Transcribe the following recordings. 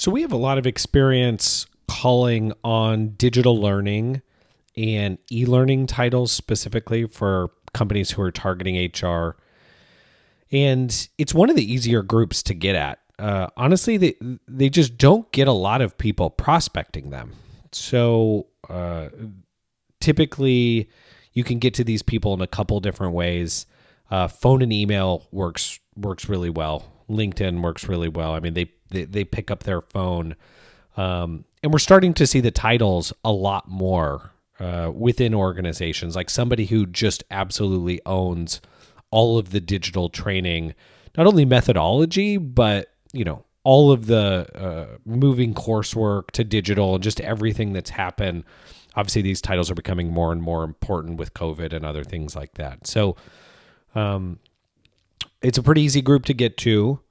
So we have a lot of experience calling on digital learning and e-learning titles specifically for companies who are targeting HR. And it's one of the easier groups to get at. Honestly, they just don't get a lot of people prospecting them. So typically you can get to these people in a couple different ways. Phone and email works really well. LinkedIn works really well. I mean, they pick up their phone. And we're starting to see the titles a lot more within organizations, like somebody who just absolutely owns all of the digital training, not only methodology, but all of the moving coursework to digital and just everything that's happened. Obviously, these titles are becoming more and more important with COVID and other things like that. So it's a pretty easy group to get to.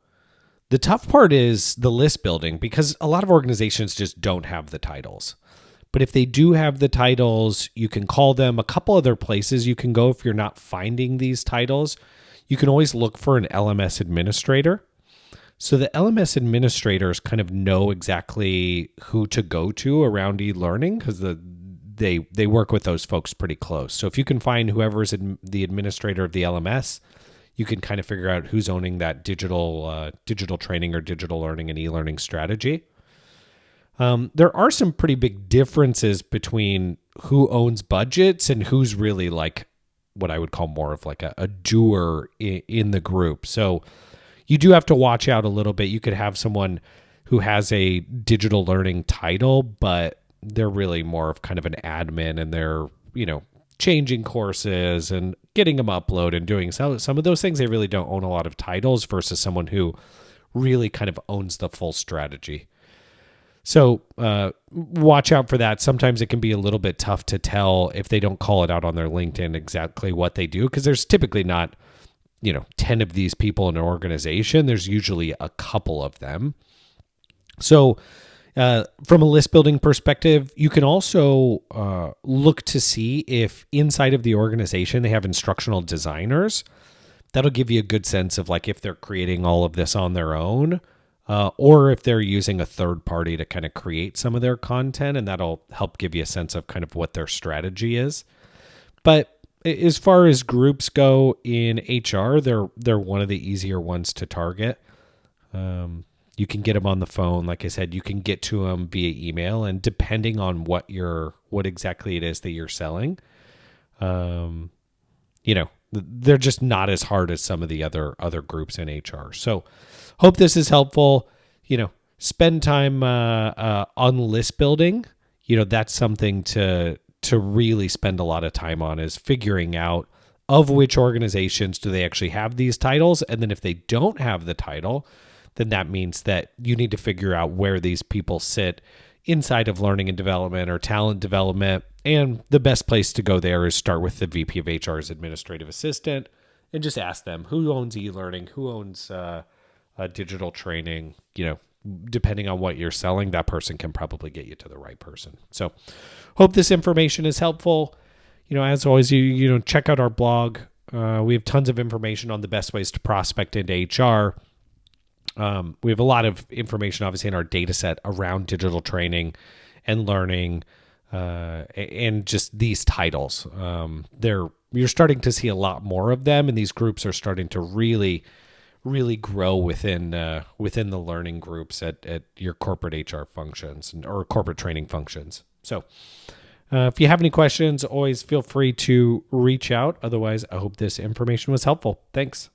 The tough part is the list building, because a lot of organizations just don't have the titles. But if they do have the titles, you can call them. A couple other places you can go if you're not finding these titles. You can always look for an LMS administrator. So the LMS administrators kind of know exactly who to go to around e-learning, because they work with those folks pretty close. So if you can find whoever's the administrator of the LMS, you can kind of figure out who's owning that digital training or digital learning and e-learning strategy. There are some pretty big differences between who owns budgets and who's really like what I would call more of like a doer in the group. So you do have to watch out a little bit. You could have someone who has a digital learning title, but they're really more of kind of an admin, and they're, changing courses and getting them uploaded and doing some of those things. They really don't own a lot of titles versus someone who really kind of owns the full strategy. So watch out for that. Sometimes it can be a little bit tough to tell if they don't call it out on their LinkedIn exactly what they do, because there's typically not 10 of these people in an organization. There's usually a couple of them. So from a list building perspective, you can also look to see if inside of the organization they have instructional designers. That'll give you a good sense of like if they're creating all of this on their own, or if they're using a third party to kind of create some of their content, and that'll help give you a sense of kind of what their strategy is. But as far as groups go in HR, they're one of the easier ones to target. You can get them on the phone. Like I said, you can get to them via email, and depending on what exactly it is that you're selling, they're just not as hard as some of the other groups in HR. So hope this is helpful. Spend time on list building. That's something to really spend a lot of time on, is figuring out of which organizations do they actually have these titles. And then if they don't have the title, then that means that you need to figure out where these people sit inside of learning and development or talent development. And the best place to go there is start with the VP of HR's administrative assistant and just ask them who owns e-learning, who owns digital training. Depending on what you're selling, that person can probably get you to the right person. So hope this information is helpful. As always, you check out our blog. We have tons of information on the best ways to prospect into HR. We have a lot of information, obviously, in our data set around digital training and learning, and just these titles. You're starting to see a lot more of them, and these groups are starting to really grow within the learning groups at your corporate HR functions or corporate training functions. So if you have any questions, always feel free to reach out. Otherwise, I hope this information was helpful. Thanks.